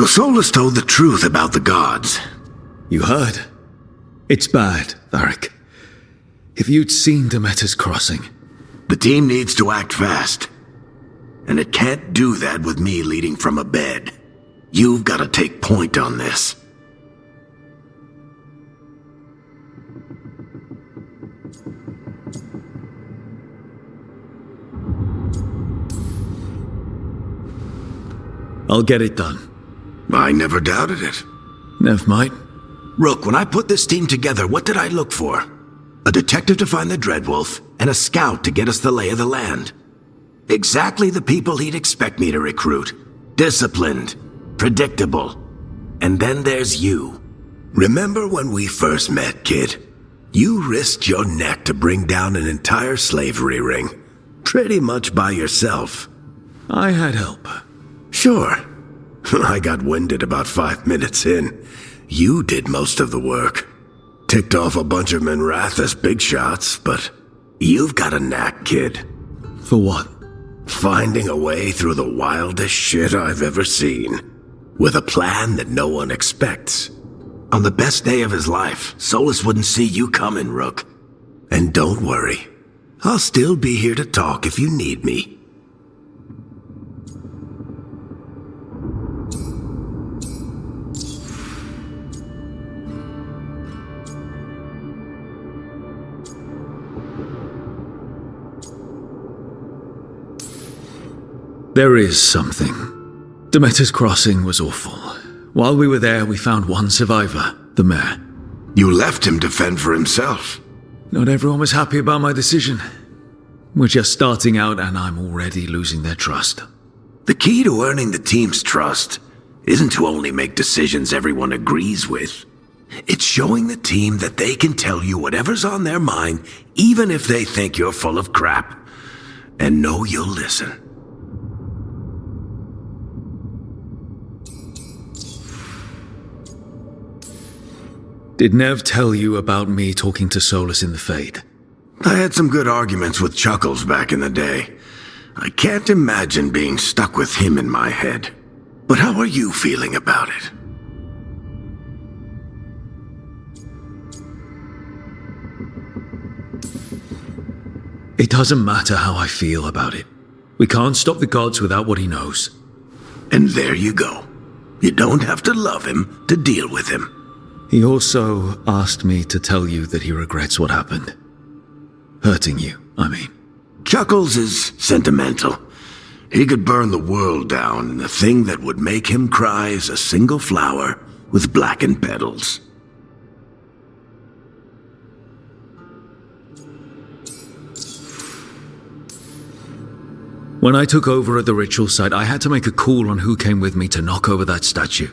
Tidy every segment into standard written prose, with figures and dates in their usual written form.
So Solus told the truth about the gods. You heard? It's bad, Varric. If you'd seen Demeter's crossing... The team needs to act fast. And it can't do that with me leading from a bed. You've got to take point on this. I'll get it done. I never doubted it. Never mind. Rook, when I put this team together, what did I look for? A detective to find the Dreadwolf, and a scout to get us the lay of the land. Exactly the people he'd expect me to recruit. Disciplined, predictable. And then there's you. Remember when we first met, kid? You risked your neck to bring down an entire slavery ring. Pretty much by yourself. I had help. Sure. I got winded about 5 minutes in. You did most of the work. Ticked off a bunch of Minrathous big shots, but you've got a knack, kid. For what? Finding a way through the wildest shit I've ever seen. With a plan that no one expects. On the best day of his life, Solus wouldn't see you coming, Rook. And don't worry. I'll still be here to talk if you need me. There is something. Demeter's crossing was awful. While we were there, we found one survivor, the mayor. You left him to fend for himself. Not everyone was happy about my decision. We're just starting out and I'm already losing their trust. The key to earning the team's trust isn't to only make decisions everyone agrees with. It's showing the team that they can tell you whatever's on their mind, even if they think you're full of crap. And know you'll listen. Did Nev tell you about me talking to Solus in the Fade? I had some good arguments with Chuckles back in the day. I can't imagine being stuck with him in my head. But how are you feeling about it? It doesn't matter how I feel about it. We can't stop the gods without what he knows. And there you go. You don't have to love him to deal with him. He also asked me to tell you that he regrets what happened. Hurting you, I mean. Chuckles is sentimental. He could burn the world down, and the thing that would make him cry is a single flower with blackened petals. When I took over at the ritual site, I had to make a call on who came with me to knock over that statue.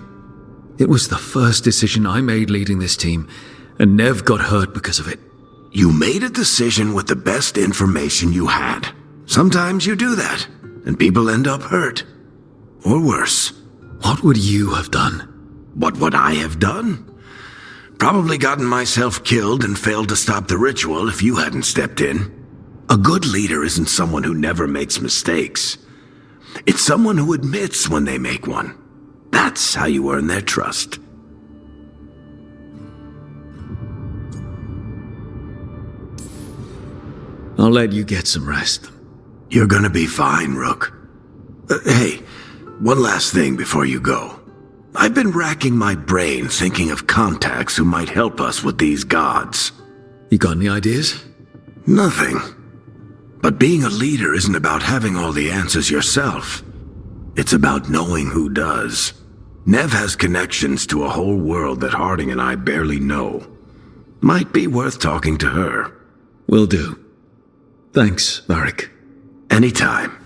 It was the first decision I made leading this team, and Nev got hurt because of it. You made a decision with the best information you had. Sometimes you do that, and people end up hurt. Or worse. What would you have done? What would I have done? Probably gotten myself killed and failed to stop the ritual if you hadn't stepped in. A good leader isn't someone who never makes mistakes. It's someone who admits when they make one. That's how you earn their trust. I'll let you get some rest. You're gonna be fine, Rook. Hey, one last thing before you go. I've been racking my brain thinking of contacts who might help us with these gods. You got any ideas? Nothing. But being a leader isn't about having all the answers yourself. It's about knowing who does. Nev has connections to a whole world that Harding and I barely know. Might be worth talking to her. Will do. Thanks, Varric. Anytime.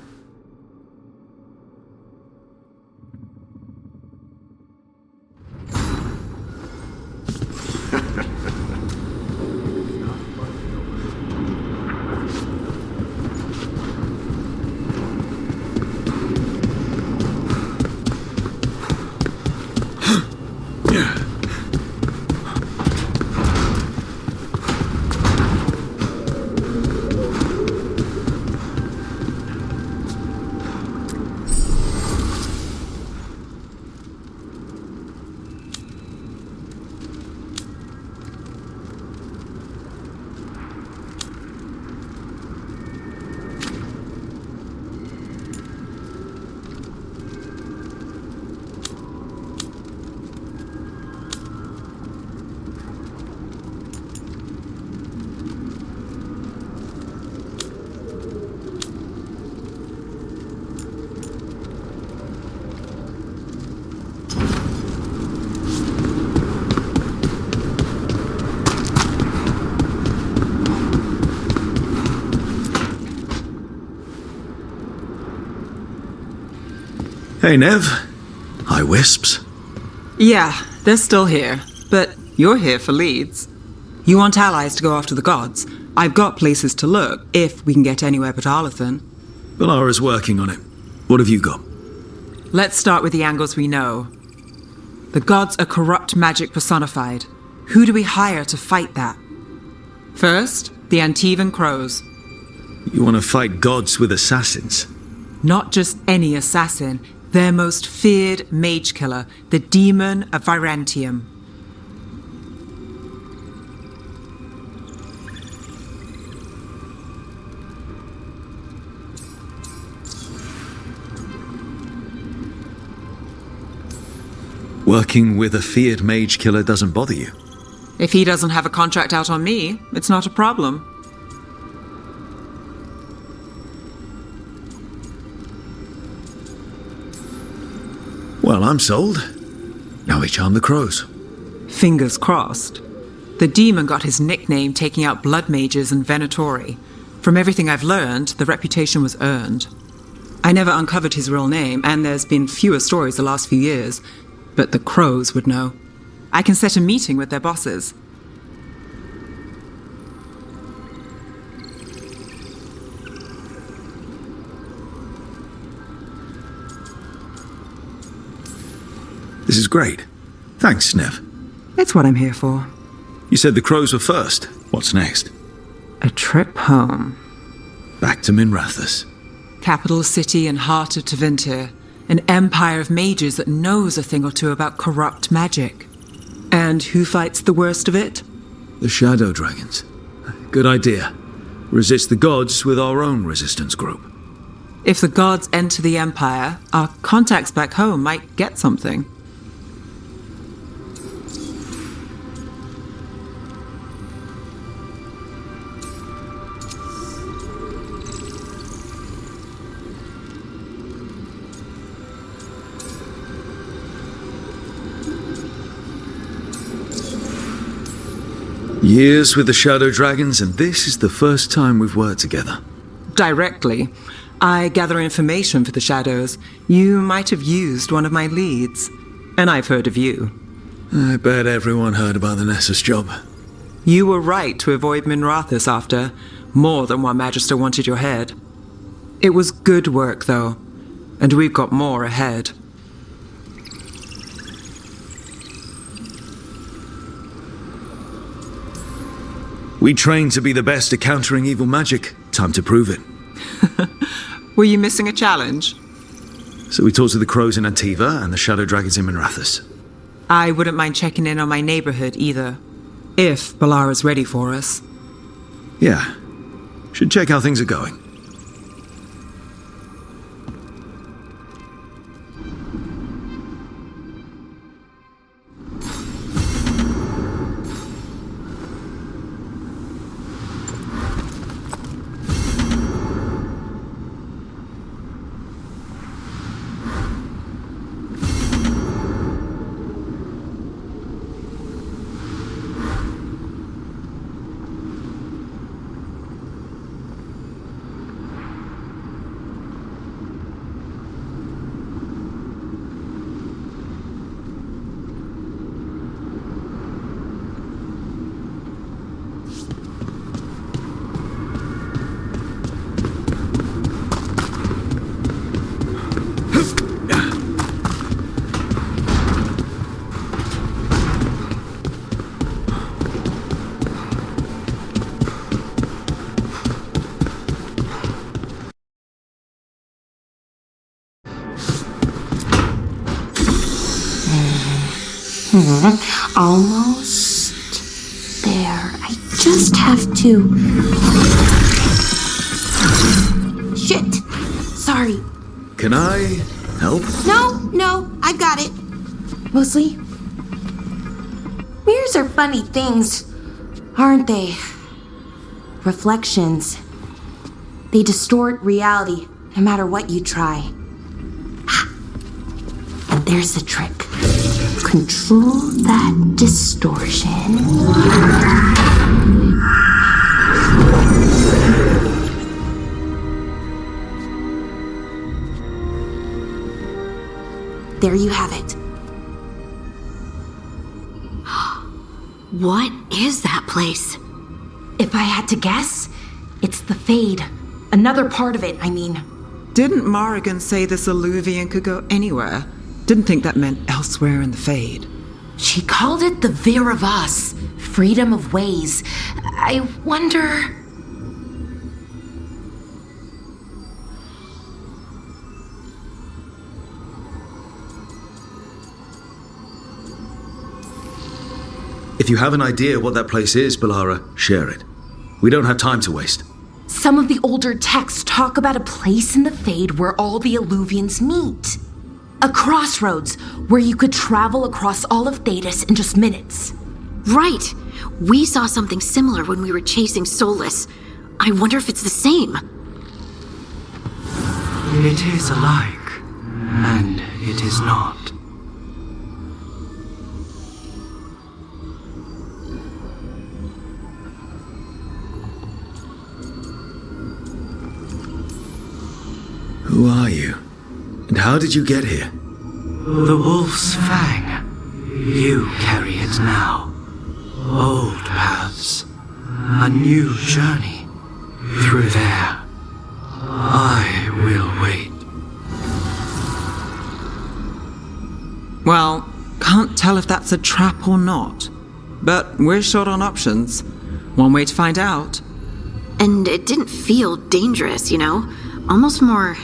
Hey, Nev. Hi, Wisps. Yeah, they're still here, but you're here for leads. You want allies to go after the gods? I've got places to look, if we can get anywhere but Arlathan. Balara's working on it. What have you got? Let's start with the angles we know. The gods are corrupt magic personified. Who do we hire to fight that? First, the Antivan Crows. You want to fight gods with assassins? Not just any assassin, their most feared mage killer, the Demon of Virantium. Working with a feared mage killer doesn't bother you? If he doesn't have a contract out on me, it's not a problem. Well, I'm sold. Now we charm the crows. Fingers crossed. The demon got his nickname taking out blood mages and Venatori. From everything I've learned, the reputation was earned. I never uncovered his real name, and there's been fewer stories the last few years, but the crows would know. I can set a meeting with their bosses. This is great. Thanks, Nev. It's what I'm here for. You said the crows were first. What's next? A trip home. Back to Minrathous. Capital city and heart of Tevinter. An empire of mages that knows a thing or two about corrupt magic. And who fights the worst of it? The Shadow Dragons. Good idea. Resist the gods with our own resistance group. If the gods enter the empire, our contacts back home might get something. Years with the Shadow Dragons, and this is the first time we've worked together. Directly. I gather information for the Shadows. You might have used one of my leads. And I've heard of you. I bet everyone heard about the Nessus job. You were right to avoid Minrathous after. More than one Magister wanted your head. It was good work, though. And we've got more ahead. We trained to be the best at countering evil magic. Time to prove it. Were you missing a challenge? So we talked to the crows in Antiva and the Shadow Dragons in Minrathous. I wouldn't mind checking in on my neighborhood either. If Balara's ready for us. Yeah. Should check how things are going. Almost there. I just have to... Shit! Sorry. Can I help? No, I've got it. Mostly. Mirrors are funny things, aren't they? Reflections. They distort reality, no matter what you try. And there's the trick. Control that distortion. There you have it. What is that place? If I had to guess, it's the Fade. Another part of it, I mean. Didn't Morrigan say this Illuvian could go anywhere? Didn't think that meant elsewhere in the Fade. She called it the Vir of Us, freedom of ways. I wonder... If you have an idea what that place is, Balara, share it. We don't have time to waste. Some of the older texts talk about a place in the Fade where all the Illuvians meet. A crossroads where you could travel across all of Thedas in just minutes. Right. We saw something similar when we were chasing Solus. I wonder if it's the same. It is alike, and it is not. Who are you? And how did you get here? The Wolf's Fang. You carry it now. Old paths. A new journey. Through there. I will wait. Well, can't tell if that's a trap or not. But we're short on options. One way to find out. And it didn't feel dangerous, you know? Almost more...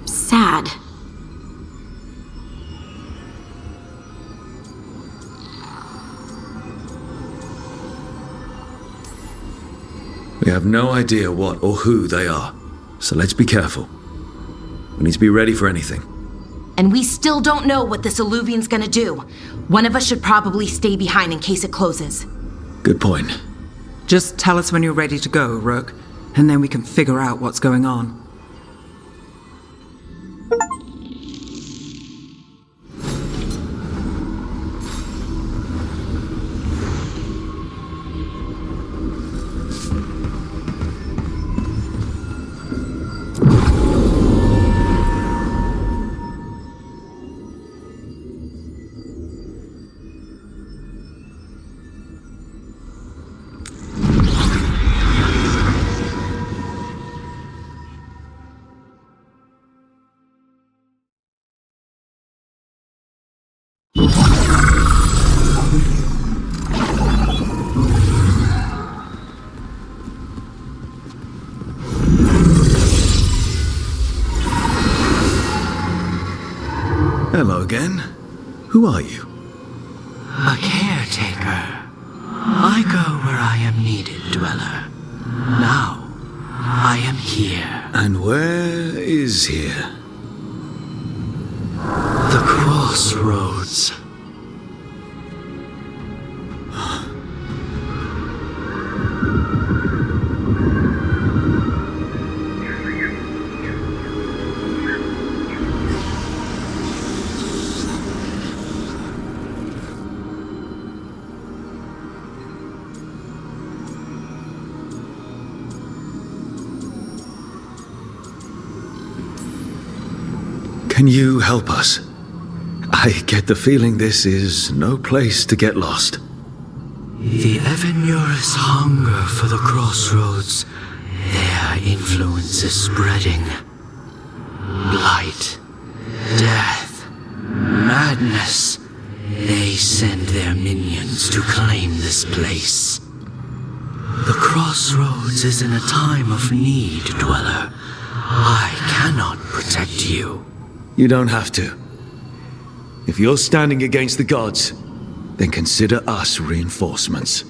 sad. We have no idea what or who they are, so let's be careful. We need to be ready for anything. And we still don't know what this Illuvian's gonna do. One of us should probably stay behind in case it closes. Good point. Just tell us when you're ready to go, Rook, and then we can figure out what's going on. Hello again. Who are you? A caretaker. I go where I am needed, Dweller. Now, I am here. And where is here? The crossroads. Can you help us? I get the feeling this is no place to get lost. The Evenurus hunger for the crossroads. Their influence is spreading. Blight, death, madness. They send their minions to claim this place. The crossroads is in a time of need, Dweller. I cannot protect you. You don't have to. If you're standing against the gods, then consider us reinforcements.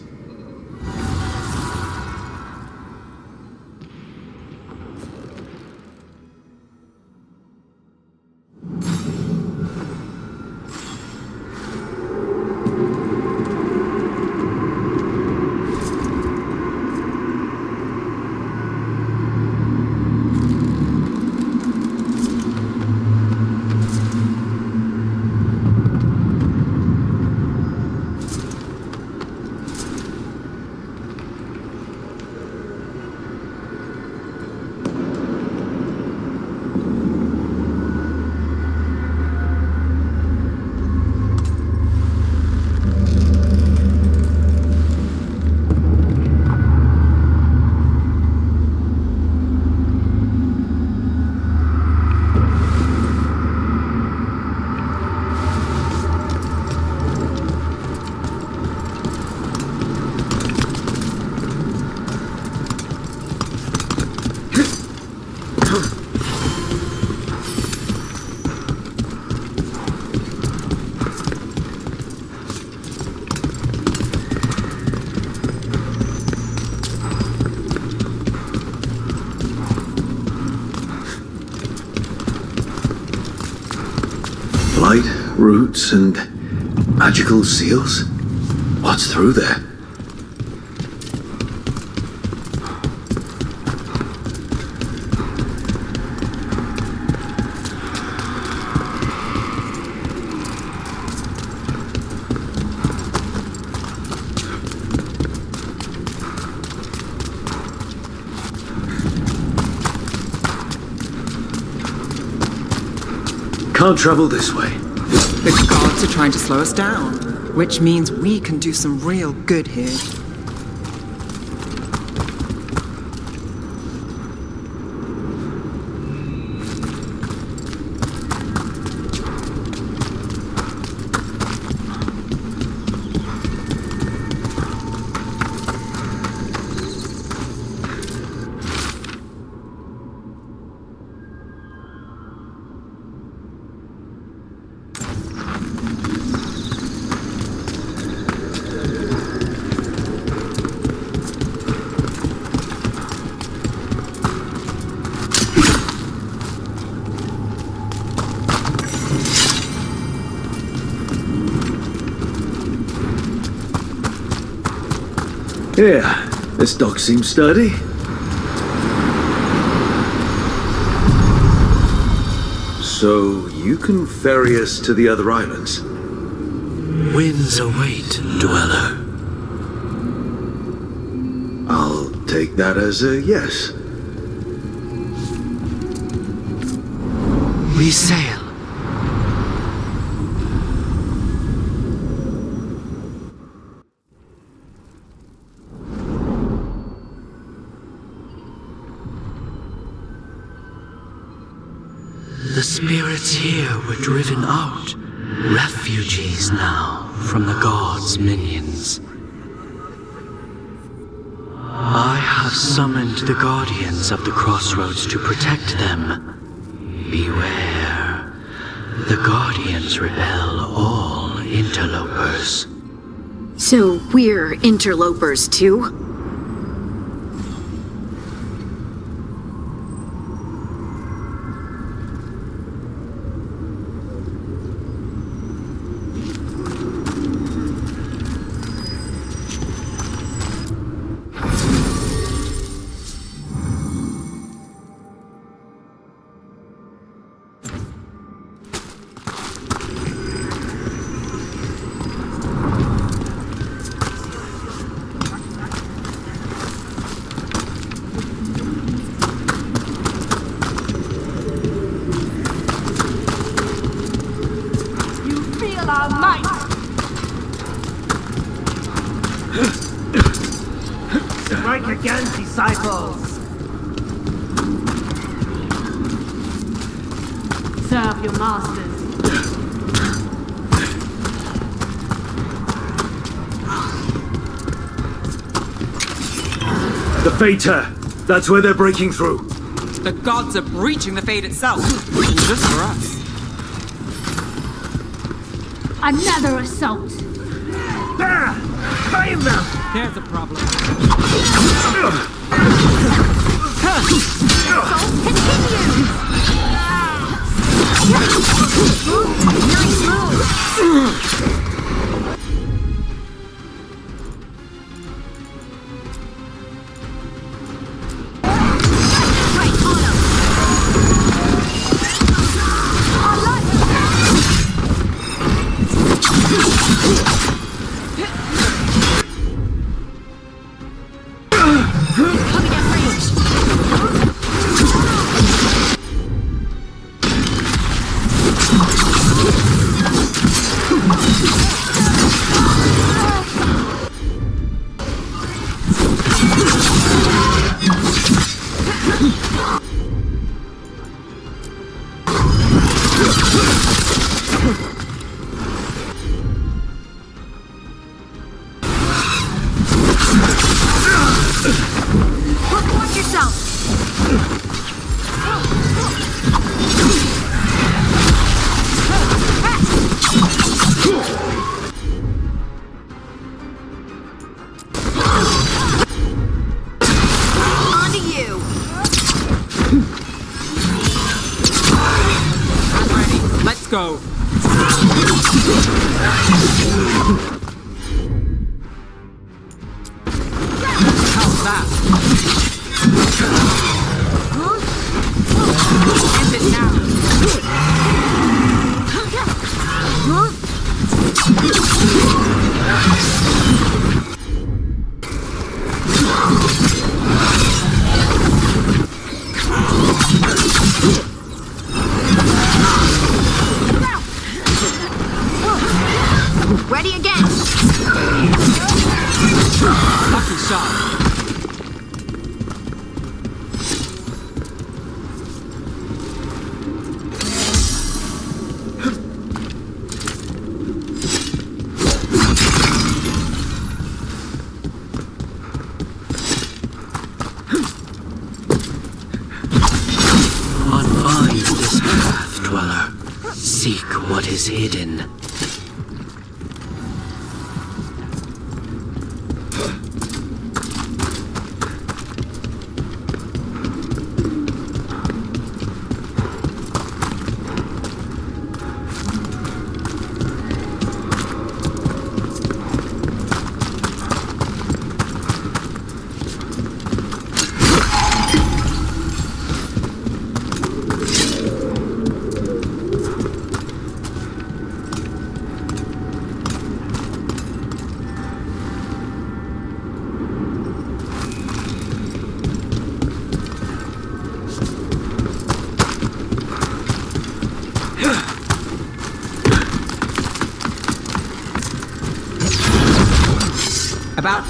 Right, roots and magical seals? What's through there? Can't travel this way. The gods are trying to slow us down, which means we can do some real good here. Yeah, this dock seems sturdy. So, you can ferry us to the other islands? Winds await, dweller. I'll take that as a yes. We sail. The spirits here were driven out, refugees now from the gods' minions. I have summoned the guardians of the crossroads to protect them. Beware. The guardians repel all interlopers. So we're interlopers too? Our might! Strike again, disciples! Serve your masters. The Fater! That's where they're breaking through. The gods are breaching the fate itself, and just for us. Another assault! There! Find them! There's a problem. Watch yourself! On to you! I'm ready. Let's go. How's that? End it now. Ready again. Lucky shot. Unbind this path, dweller. Seek what is hidden. About.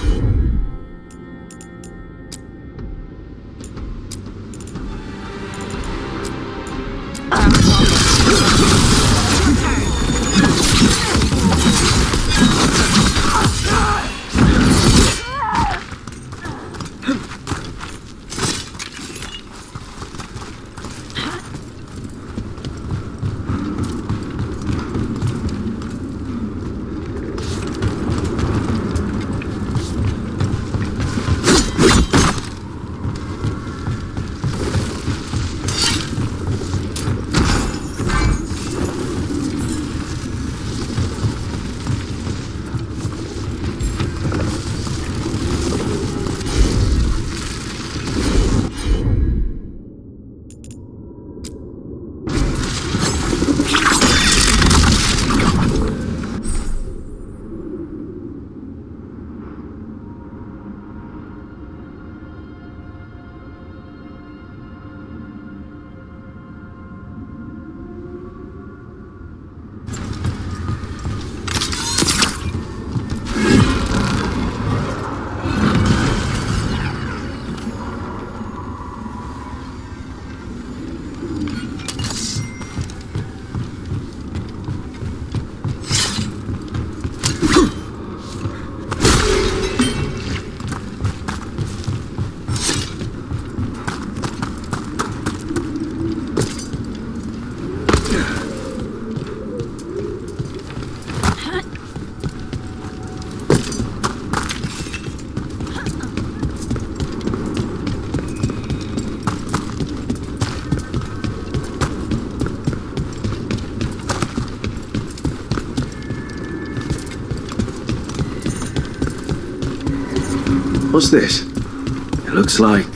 What's this? It looks like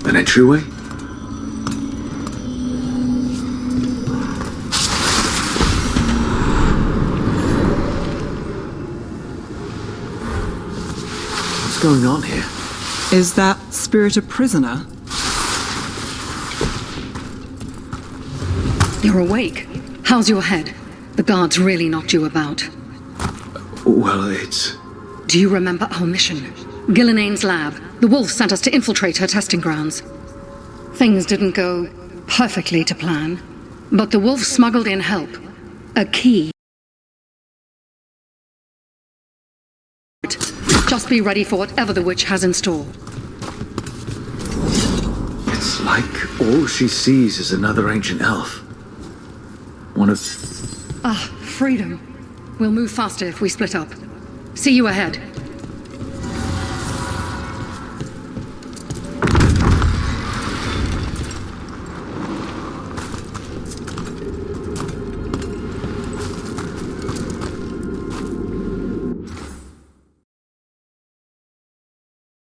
an entryway. What's going on here? Is that spirit a prisoner? You're awake. How's your head? The guards really knocked you about. Well, it's... Do you remember our mission? Gillinane's lab. The wolf sent us to infiltrate her testing grounds. Things didn't go perfectly to plan, but the wolf smuggled in help. A key. Just be ready for whatever the witch has in store. It's like all she sees is another ancient elf. One of... Ah, freedom. We'll move faster if we split up. See you ahead.